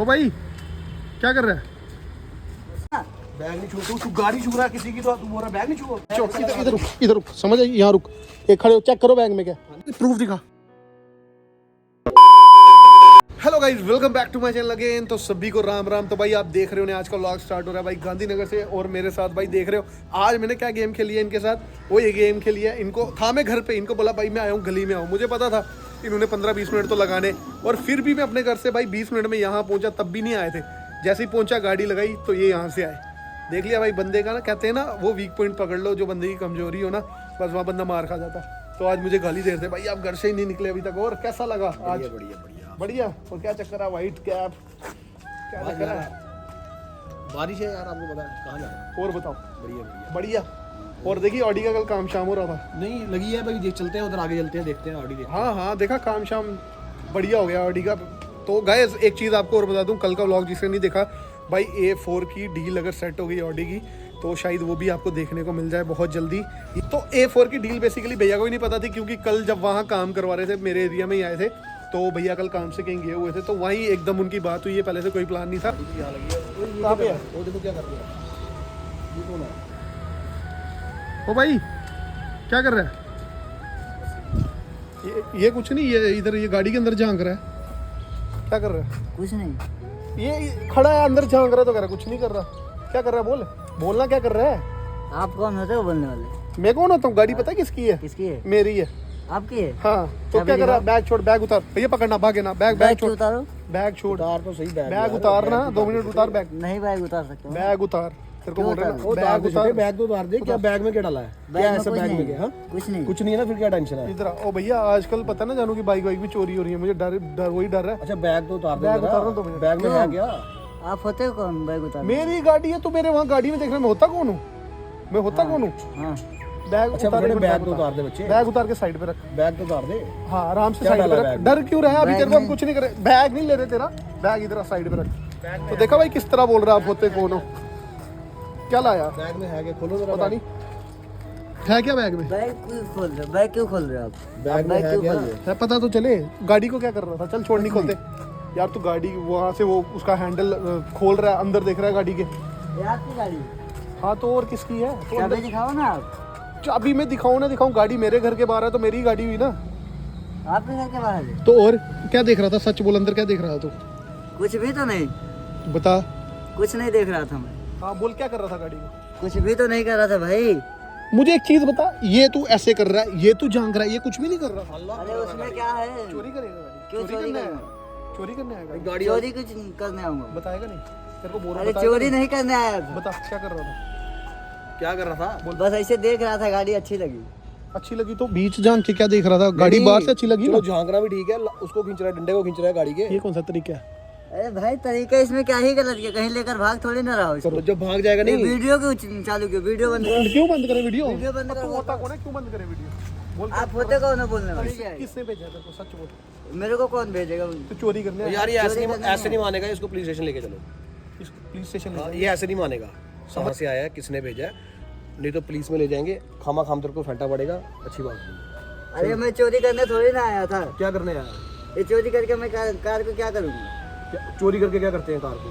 ओ भाई क्या कर रहा है? बैग नहीं छू, तू गाड़ी छू रहा है किसी की, तो तू बोल रहा बैग नहीं छू। चुप, इधर रुक, समझ आई, यहाँ रुक, एक खड़े हो, चेक करो बैग में क्या प्रूफ दिखा। Hello guys, welcome back to my channel again. तो सभी को राम राम। तो भाई आप देख रहे हो आज का व्लॉग स्टार्ट हो रहा है भाई गांधीनगर से, और मेरे साथ भाई देख रहे हो आज मैंने क्या गेम खेली है इनके साथ। वो ये गेम खेली है, इनको था मैं घर पे, इनको बोला भाई मैं आया हूँ गली में आऊँ, मुझे पता था इन्होंने 15-20 मिनट तो लगाने, और फिर भी मैं अपने घर से भाई 20 मिनट में यहाँ पहुँचा, तब भी नहीं आए थे। जैसे ही पहुँचा गाड़ी लगाई तो ये यहाँ से आए। देख लिया भाई बंदे का ना, कहते हैं ना वो वीक पॉइंट पकड़ लो, जो बंदे की कमजोरी हो ना बस वहाँ बंदा मार खा जाता। तो आज मुझे गाली दे रहे थे भाई आप घर से ही नहीं निकले अभी तक। और कैसा लगा आज? बढ़िया। और क्या चक्कर है, वाइट कैप क्या चक्कर है? बारिश है यार, आपको पता है कहाँ जा रहा है। और बताओ। बढ़िया। और देखिए ऑडी का कल काम शाम हो रहा था। नहीं लगी है भाई, देख चलते हैं उधर, आगे चलते हैं, देखते हैं ऑडी देखते हैं। हाँ देखा, काम शाम बढ़िया हो गया ऑडी का। तो गाइस एक चीज़ आपको और बता दूं, कल का व्लॉग जिसने नहीं देखा भाई, A4 की डील अगर सेट हो गई ऑडी की तो शायद वो भी आपको देखने को मिल जाए बहुत जल्दी। तो A4 की डील बेसिकली भैया को ही नहीं पता थी, क्योंकि कल जब वहाँ काम करवा रहे थे मेरे एरिया में ही आए थे, तो भैया कल काम से कहीं गए हुए थे, तो वहीं एकदम उनकी बात हुई है, पहले से कोई प्लान नहीं था। कहाँ पे है वो, देखो क्या कर रही है ये, कौन है? ओ भाई क्या कर रहा है? ये कुछ नहीं, ये इधर ये गाड़ी के अंदर झांक रहा है। क्या कर रहा है? कुछ नहीं, ये खड़ा है अंदर झांक रहा, तो कह रहा कुछ नहीं कर रहा। क्या कर रहा है? बोलना क्या कर रहा है? आप कौन होते हो बोलने वाले? मैं कौन होता हूँ? गाड़ी पता है किसकी है? किसकी है? मेरी है। आपकी है? हाँ तो क्या कर रहा है? बैग छोड़, बैग उतार भैया, पकड़ना, भागे ना, बैग छोड़, उतारो। बैग छोड़, उतार तो सही बैग उतारना, 2 मिनट उतार बैग, नहीं बैग उतार सकते हो। बैग उतार, तेरे को बोल रहे हैं ना, बैग उतार, बैग तो उतार दे। क्या बैग में क्या डाला है? क्या ऐसा बैग में क्या? कुछ नहीं, कुछ नहीं है ना, फिर क्या टेंशन है? इधर ओ भैया, आजकल पता ना जानू की बाइक वाइक भी चोरी हो रही है, मुझे डर वही डर है। अच्छा बैग तो उतार दे, बैग उतारना 2 मिनट। बैग में है क्या? आप होते हो कौन बैग उतार? मेरी गाड़ी है तो मेरे वहाँ गाड़ी में देख रहा मैं होता कौन हूँ? मैं होता कौन हूँ? हाँ, बैग अच्छा उतार, बैग तो उतार दे बच्चे, बैग उतार के साइड पे रख, बैग तो उतार दे। हाँ आराम से क्या साइड पे डाला रख। बैग डर क्यों रहा है? अभी बैग तेरे को हम में? कुछ नहीं करे, बैग नहीं ले रहे तेरा, बैग इधर साइड पे रख। तो देखा भाई किस तरह बोल रहा है, आप होते कौन हो? क्या लाया? बैग में है क्या? खोलो जरा, पता नहीं है क्या बैग में। बैग क्यों खोल रहे हो? बैग क्यों खोल रहे हो आप? बैग में बैग है क्यों क्या? खोल रहे हो? है पता तो चले। गाड़ी को क्या कर रहा था? चल छोड़, नहीं खोलते यार। तू गाड़ी वहाँ से वो उसका हैंडल खोल रहा है, अंदर देख रहा है गाड़ी के। ये आपकी गाड़ी है? हाँ तो और किसकी है? तो चाबी अंदर दिखाओ ना आप। चाबी मैं दिखाऊँ ना दिखाऊँ, गाड़ी मेरे घर के बाहर है तो मेरी ही गाड़ी हुई ना। आपके घर के बाहर है? तो और क्या देख रहा था? सच बोल, अंदर क्या देख रहा था तू? कुछ भी तो नहीं, बता। कुछ नहीं देख रहा था मैं। हाँ बोल, क्या कर रहा था गाड़ी में? कुछ भी तो नहीं कर रहा था भाई। मुझे एक चीज बता, ये तू ऐसे कर रहा है, ये तू झांक रहा है, ये कुछ भी नहीं कर रहा था। अरे उसमें क्या है? चोरी करेगा गाड़ी? क्यों चोरी करने करेगा? आएगा? चोरी करने आएगा गाड़ी चोरी कुछ करने आऊंगा? बताएगा नहीं तेरे को? बोल रहा अरे बताएगा चोरी नहीं करने आया था, बता क्या कर रहा था? क्या कर रहा था? बस ऐसे देख रहा था, गाड़ी अच्छी लगी। अच्छी लगी तो बीच झांक के क्या देख रहा था? गाड़ी बाहर से अच्छी लगी ना? चलो झांकना भी ठीक है, उसको खींच रहा है, डंडे को खींच रहा है गाड़ी के। ये कौन सा तरीका है? अरे भाई तरीका इसमें क्या ही गलत किया? कहीं लेकर भाग थोड़ी ना रहा हो इसको। तो जब भाग जाएगा ये नहीं, वीडियो क्यों चालू किया? वीडियो बंद कर। क्यों बंद करे वीडियो? वीडियो बंद तू करो। होता कौन है? क्यों बंद करे वीडियो? बोल आप होते कौन हो बोलने वाले? किसने भेजा तेरे को? सच बोल, मेरे को कौन भेजेगा? तू चोरी करने आया? यार ये ऐसे नहीं मानेगा, इसको पुलिस स्टेशन लेके चलो। इसको पुलिस स्टेशन ले हाँ, ये ऐसे नहीं मानेगा, कहाँ से आया है, किसने भेजा है, नहीं तो पुलिस में ले जाएंगे, खामा खाम तेरे को फेंटा पड़ेगा। अच्छी बात नहीं। अरे मैं चोरी करने थोड़ी ना आया था। क्या करने आया? ये चोरी करके मैं कार को क्या करूंगा? चोरी करके क्या करते हैं कार को?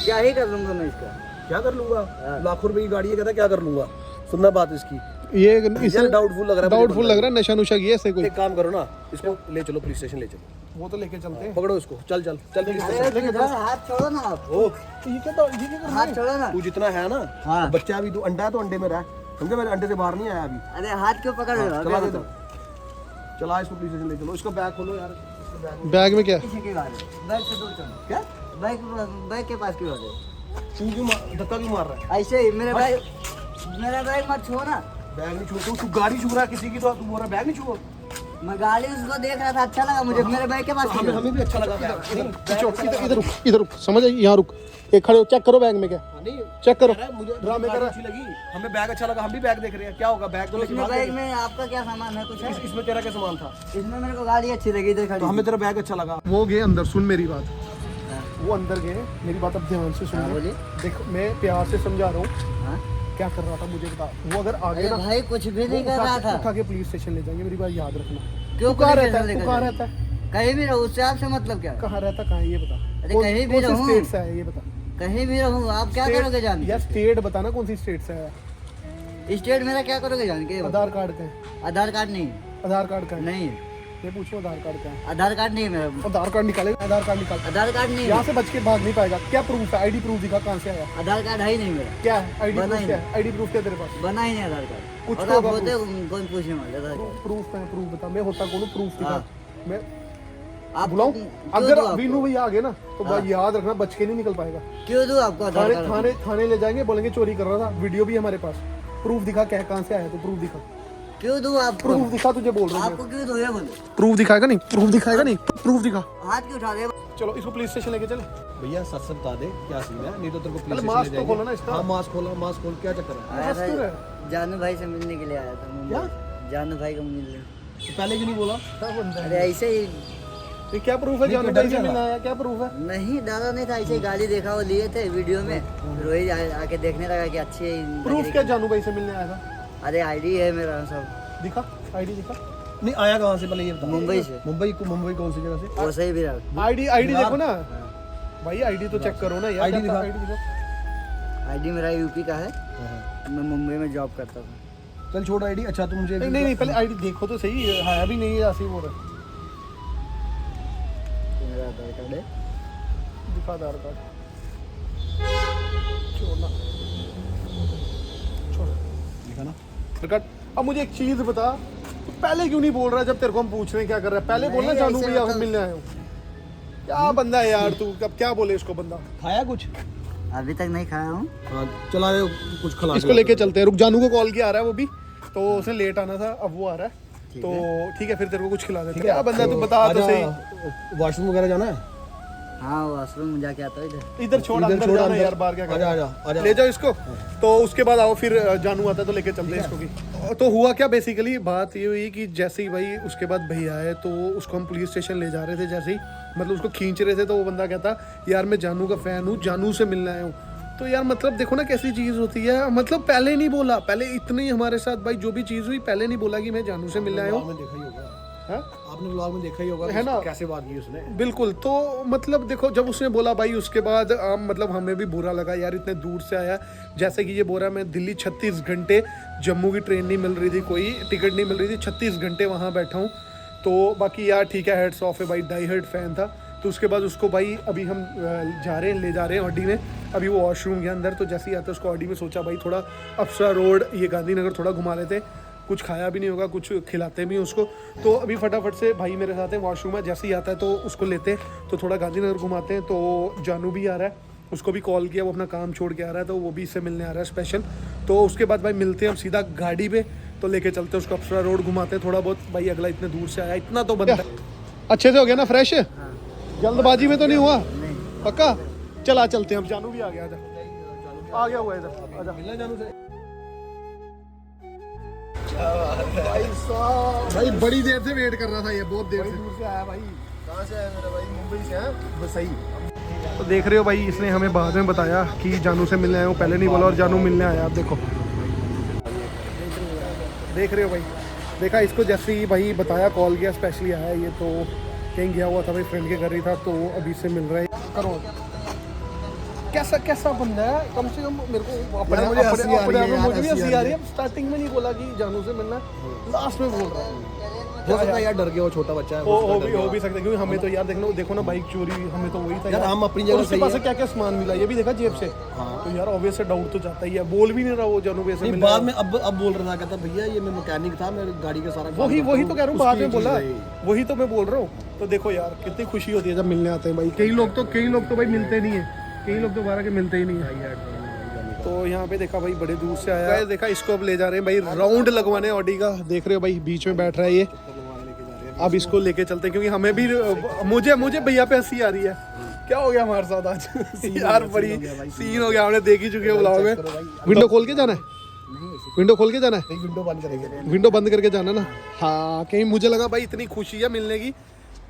क्या ही कर लूंगा मैं इसका? क्या कर लूंगा? लाखों रुपए की गाड़ी है, कहता क्या कर लूंगा? सुनना बात इसकी, ये इसे डाउटफुल लग रहा है। डाउटफुल लग रहा है, नशा नुशा किया ऐसे कोई? एक काम करो ना, इसको ले चलो पुलिस स्टेशन, ले चलो, वो तो लेके चलते हैं। पकड़ो इसको, चल चल चल पुलिस अरे स्टेशन। इधर हाथ छोड़ो ना आप। ओ ये क्या कर हाथ छोड़ो ना। तू जितना है ना, हाँ। बच्चा अभी तू अंडा है तो अंडे में रह, समझा? मेरे अंडे से बाहर नहीं आया अभी। अरे हाथ क्यों पकड़ रहे हो? चला अभी दे तो तो। चला इसको पुलिस स्टेशन ले चलो, इसका बैग खोलो यार, इसका बैग। बैग में क्या? किसी की गाड़ी, बैग से दूर चलो। क्या बैग के पास क्यों आ गए? तू क्यों धक्का क्यों मार रहा है? ऐसे ही मेरा बैग मत छुओ ना। बैग नहीं छू, तू गाड़ी छू रहा है किसी की, तो तू बोल रहा बैग नहीं छू। मैं गाड़ी उसको देख रहा था, अच्छा लगा मुझे, मेरे बैग के पास क्यों? हमें भी अच्छा लगा बैग। इधर रुक, समझ आई, यहाँ रुक, एक खड़े हो, चेक करो बैग में क्या, नहीं चेक करो। मुझे ड्रामे कर रहा अच्छी लगी, हमें बैग अच्छा लगा, हम भी बैग देख रहे हैं, क्या होगा? बैग तो लेके इसमें भाग बैग जाएंगे। में आपका क्या सामान है? कुछ है? इसमें तेरा क्या सामान था? इसमें मेरे को गाड़ी अच्छी लगी, इधर तो खड़ी। हमें तेरा बैग अच्छा लगा। वो गए अंदर, सुन मेरी बात, वो अंदर गए, मेरी बात अब ध्यान से सुन। बोलिए। देखो मैं प्यार से समझा रहा हूँ, हाँ? क्या कर रहा था मुझे बता। वो अगर आगे अरे ना भाई कुछ भी नहीं कर रहा था। उठा के पुलिस स्टेशन ले जाएंगे, मेरी बात याद रखना। क्यों तू कहाँ पुलिस रहता स्टेशन है? लेकर तू कहाँ जाए? रहता है? कहीं भी रहो, उससे आपसे मतलब क्या है? कहाँ रहता, कहाँ है ये बता। अरे कहीं भी रहूं, स्टेट से है ये बता। कहीं भी रहूं, आप क्या करोगे जान यार स्टेट बताना कौन सी स्टेट से है। के? स्टेट मेरा क्या करोगे जान के? आधार कार्ड का है। आधार कार्ड नहीं, आधार कार्ड का है। नहीं ये पूछो आधार कार्ड का है। आधार कार्ड नहीं है मेरा, आधार कार्ड निकाले, आधार कार्ड निकाल। आधार कार्ड नहीं यहाँ है, से बच के भाग नहीं पाएगा। क्या प्रूफ है? आईडी प्रूफ दिखा, कहाँ से आया? आधार कार्ड है ही नहीं मेरा, क्या है आईडी बना प्रूफ? ही क्या है आईडी प्रूफ? क्या तेरे पास बना ही नहीं आधार कार्ड। कुछ और तो आप होगा होते कौन पूछने वाले आधार कार्ड? प्रूफ है? प्रूफ बता। मैं होता कौन? प्रूफ दिखा। हाँ। मैं आप बुलाऊं? क्यों अगर दूं आपको? वीनू भैया आ गए ना तो हाँ। याद रखना बच के नहीं निकल पाएगा। क्यों दूं आपको आधार थाने कार्ड? थाने थाने ले जाएंगे, बोलेंगे चोरी कर रहा था। वीडियो भी है हमारे पास। प्रूफ दिखा, क्या है, कहाँ से आया? तो प्रूफ दिखा। क्यों दूं आपको? प्रूफ दिखा, तुझे बोल रहा हूँ। आपको क्यों दूं ये बोलो? प्रूफ दिखाएगा नहीं? प्रूफ दिखाएगा नहीं? प्रूफ दिखा। हाथ क्यों उठा रहे हो? चलो इसको पुलिस स्टेशन लेके चले। भैया सच सच बता दे क्या सीन है, नहीं तो तेरे को पहले पुलिस मास्क स्टेशन तो ले खोलो जाएंगे। ना इसका। हाँ मास्क खोला, मास्क खोल, क्या चक्कर है? आया मस्त था, है। जानू भाई से मिलने के लिए आया था मुंबई। क्या? जानू भाई को मिलने। तो पहले क्यों नहीं बोला? क्या बंदा अरे है? ऐसे ही ये क्या प्रूफ है? नहीं, जानू तो भाई डर से गया मिलना है, क्या प्रूफ है? नहीं डाला नहीं था, ऐसे ही गाली देखा वो लिए थे वीडियो में, फिर वही आके देखने लगा कि अच्छी है। प्रूफ क्या जानू भाई से मिलने आया था? अरे आईडी है मेरा सब, दिखा, आईडी दिखा। नहीं आया कहाँ से पहले ये बता। मुंबई से। मुंबई कौन सी जगह से? वो सही भी रहा। आईडी आईडी यार। देखो ना भाई, आईडी तो चेक करो ना यार। आईडी क्या दिखा। आईडी दिखा। आईडी मेरा यूपी का है, हाँ। मैं मुंबई में जॉब करता था। चल छोड़ आईडी। अच्छा तू मुझे नहीं नहीं नहीं, पहले आईडी देखो तो सही है भी नहीं है, ऐसे ही बोल रहा है। तो मेरा आधार कार्ड है। दिखा आधार कार्ड। छोड़ना, छोड़ दिखा ना। रिकॉर्ड। अब मुझे एक चीज बता, तू पहले क्यों नहीं बोल रहा जब तेरे को हम पूछ रहे हैं क्या कर रहा है? पहले बोलना नहीं, जानू ऐसे भैया मतलब- मिलने आए हो। क्या बंदा है यार तू, अब क्या बोले इसको बंदा। खाया कुछ? अभी तक नहीं खाया हूँ। हाँ चला रहे हो कुछ खिला इसको लेके चलते हैं। रुक, जानू को कॉल किया आ रहा है वो भी, तो उसे लेट आना था, अब वो आ रहा है। तो ठीक है, फिर तेरे को कुछ खिला देते हैं। क्या बंदा तू बता तो सही। वॉशरूम वगैरह जाना है? हाँ वॉशरूम जाके आता हूँ इधर। इधर छोड़, इधर अंदर छोड़, जाना अंदर। यार, बाहर क्या कर आजा, रहा है? आजा, आजा। ले जाओ इसको। तो उसके बाद आओ, फिर जानू आता है तो लेके चलते हैं इसको भी। तो हुआ क्या, बेसिकली बात ये हुई कि जैसे ही भाई उसके बाद भैया आए तो उसको हम पुलिस स्टेशन ले जा रहे थे। जैसे ही मतलब उसको खींच रहे थे तो वो बंदा कहता यार मैं जानू का फैन हूँ, जानू से मिलने आया हूँ। तो यार मतलब देखो ना कैसी चीज़ होती है। मतलब पहले नहीं बोला, पहले इतनी हमारे साथ भाई जो भी चीज़ हुई पहले नहीं बोला कि मैं जानू से मिलने आया हूँ। में देखा ही होगा, हाँ? आपने व्लॉग में देखा ही होगा है ना? कैसे बात की उसने। बिल्कुल। तो मतलब देखो जब उसने बोला भाई, उसके बाद मतलब हमें भी बुरा लगा यार, इतने दूर से आया। जैसे कि ये बोल रहा है मैं दिल्ली 36 घंटे, जम्मू की ट्रेन नहीं मिल रही थी, कोई टिकट नहीं मिल रही थी, 36 घंटे वहाँ बैठा हूँ। तो बाकी यार ठीक है, हेड्स ऑफ है भाई, डाई हेड फैन था। तो उसके बाद उसको भाई अभी हम जा रहे हैं, ले जा रहे हैं ऑडी में। अभी वो वॉशरूम के अंदर, तो जैसे ही आता उसको ऑडी में सोचा भाई थोड़ा अप्सरा रोड, ये गांधीनगर थोड़ा घुमा लेते, कुछ खाया भी नहीं होगा, कुछ खिलाते भी हैं उसको। तो अभी फटाफट से भाई मेरे साथ है वॉशरूम में, जैसे ही आता है तो उसको लेते हैं, तो थोड़ा गांधीनगर घुमाते हैं। तो जानू भी आ रहा है, उसको भी कॉल किया, वो अपना काम छोड़ के आ रहा है, तो वो भी इससे मिलने आ रहा है स्पेशल। तो उसके बाद भाई मिलते हैं हम सीधा गाड़ी पे, तो लेके चलते हैं उसको, अप्सरा रोड घुमाते हैं थोड़ा बहुत। भाई अगला इतने दूर से आया, इतना तो बनता है। अच्छे से हो गया ना, फ्रेश है, जल्दबाजी में तो नहीं हुआ? पक्का। चला चलते हैं, अब जानू भी आ गया, आ गया हुआ इधर, आजा। मिलना जानू से। भाई साहब, भाई बड़ी देर से वेट कर रहा था ये, बहुत देर से। दूर से आया भाई। कहाँ से आया मेरा भाई? मुंबई से है बस सही। तो देख रहे हो भाई, इसने हमें बाद में बताया कि जानू से मिलने आए हो, पहले नहीं बोला और जानू मिलने आया। आप देखो, देख रहे हो भाई, देखा इसको जैसे ही भाई बताया, कॉल किया, स्पेशली आया ये। तो कहीं गया हुआ था भाई, फ्रेंड के घर ही था, तो अभी से मिल रहा है। करो, कैसा कैसा बंदा है, कम से कम मेरे को अपने मुझे हंसी आ रही है यार, मुझे भी हंसी हंसी आ आ रही रही है। स्टार्टिंग में नहीं बोला कि जानू से मिलना, लास्ट में बोल रहा है। हो सकता है यार डर गया, वो छोटा बच्चा है। हो भी सकता है, क्योंकि हमें तो यार देखो ना बाइक चोरी, हमें तो वही था यार, हम अपनी और जगह उसके सही पास है। से क्या क्या सामान मिला ये भी देखा जेब से। तो यार ऑब्वियस से डाउट तो जाता ही है। बोल भी नहीं रहा वो जानू से नहीं, मिलना। बाद में अब बोल रहा था, कहता भैया ये मैं मैकेनिक था, मेरी गाड़ी का सारा काम वही करता तो कह रहा हूँ, बाद में उसकी बोला, चीज़ है ये। वही तो मैं बोल रहा हूँ। तो देखो यार कितनी खुशी होती है जब मिलने आते हैं भाई। कई लोग तो भाई मिलते नहीं है, कई लोग तो बाहर के मिलते ही नहीं है। तो यहाँ पे देखा भाई बड़े दूर से आया है। देखा इसको अब ले जा रहे हैं भाई राउंड लगवाने ऑडी का। देख रहे हो भाई बीच में बैठ रहा है ये। अब इसको लेके चलते हैं, क्योंकि हमें भी मुझे भैया पे हंसी आ रही है। क्या हो गया हमारे साथ आज यार, बड़ी सीन हो गया, हमने देख ही चुके हैं व्लॉग में। विंडो खोल के जाना है, विंडो खोल के जाना है, विंडो बंद करेंगे। विंडो बंद करके जाना ना। हाँ, कहीं मुझे लगा भाई इतनी खुशी है मिलने की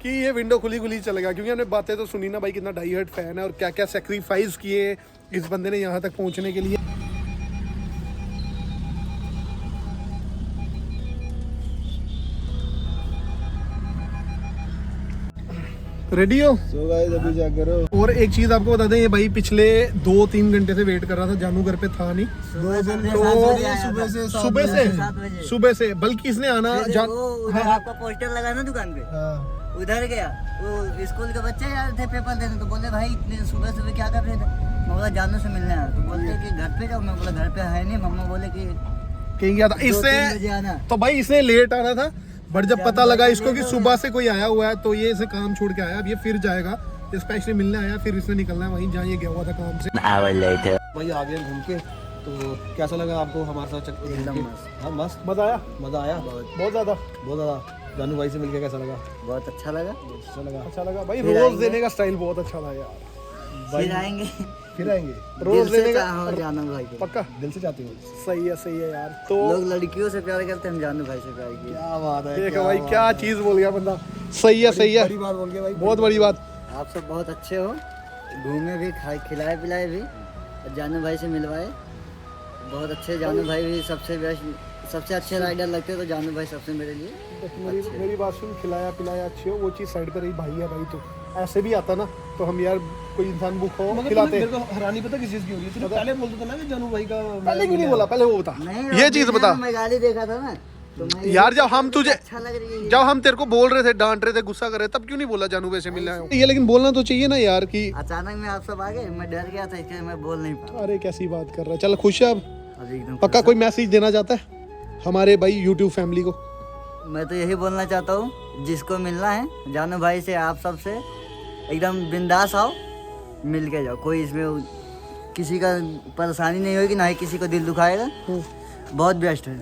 कि ये विंडो खुली चलेगा, क्योंकि हमने बातें तो सुनी ना भाई, कितना डाई हार्ड फैन है और क्या क्या सेक्रीफाइस किए इस बंदे ने यहाँ तक पहुँचने के लिए। रेडी हो? सो गाइस अभी जा करो। और एक चीज आपको बता दें, ये भाई पिछले 2-3 घंटे से वेट कर रहा था, जानू घर पे था नहीं। सुबह से बल्कि इसने आना उधर आपका पोस्टर लगा ना दुकान पे, उधर गया। वो स्कूल के बच्चे यार थे पेपर देने, तो बोले भाई इतने सुबह सुबह क्या कर रहे थे? मैं बोला जानू से मिलने आया। तो बोलते कि घर पे जाओ। मैं बोला घर पे है नहीं। मम्मा बोले कि कहीं गया था 2-3 बजे इससे, आना। तो भाई इसने लेट आना था, बट जब पता लगा इसको कि सुबह से कोई आया हुआ है तो ये इसे काम छोड़ के आया। अब ये फिर जाएगा, स्पेशली मिलने आया, फिर इसने निकलना है वहीं जहाँ ये गया हुआ था काम से। भाई आ गए घूम के, तो कैसा लगा आपको हमारे साथ? एकदम मस्त। हाँ मस्त, मजा आया, मजा आया बहुत ज्यादा। बहुत ज़्यादा। जानू भाई से मिलके कैसा लगा? बहुत अच्छा लगा। अच्छा लगा। अच्छा लगा भाई, फिर रोज आएंगे। देने का स्टाइल बहुत अच्छा था यार। फिर आएंगे। फिर आएंगे, रोज दिल से देने चाहा का जानू भाई को। पक्का। दिल से चाहते हो। सही है यार। तो लोग लड़कियों से प्यार करते हैं, हम जानू भाई से प्यार किए। क्या बात है, देखो भाई क्या चीज बोल गया बंदा। सही है बड़ी बात बोल गया भाई, बहुत बड़ी बात। आप सब बहुत अच्छे हो, घूमे भी, खाए खिलाए पिलाए भी, और जानू भाई से मिलवाए। बहुत अच्छे। जानू भाई भी सबसे बेस्ट, सबसे अच्छे राइडर लगते, तो जानू भाई सबसे मेरे लिए। मेरी बात सुन, खिलाया पिलाया अच्छी हो वो चीज साइड पर रही, भाई है भाई। तो ऐसे भी आता ना तो हम यार कोई इंसान भूखा हो खिलाते। मेरे को हैरानी पता किस चीज की हो रही है? तूने पहले बोल देता ना कि जानू भाई का। पहले क्यों नहीं बोला? पहले वो बता, नहीं, ये अब चीज देखना, बता मैं गाली देखा था ना, तो मैं यार। जब हम तुझे, अच्छा लग रही है। जब हम तेरे को बोल रहे थे, डांट रहे थे, गुस्सा कर रहे थे, तब क्यों नहीं बोला जानू वैसे मिलने आया हूं? ये लेकिन बोलना तो चाहिए ना यार कि अचानक में आप सब आ गए, मैं डर गया था, इसलिए मैं बोल नहीं पाया। अरे कैसी बात कर रहा है। चल खुश है अब? अभी एकदम पक्का कोई मैसेज देना चाहता है हमारे भाई यूट्यूब फैमिली को? मैं तो यही बोलना चाहता हूँ, जिसको मिलना है जानू भाई से, आप सबसे एकदम बिंदास आओ, मिल के जाओ। कोई इसमें किसी का परेशानी नहीं होगी, ना ही किसी को दिल दुखाएगा। बहुत बेस्ट है।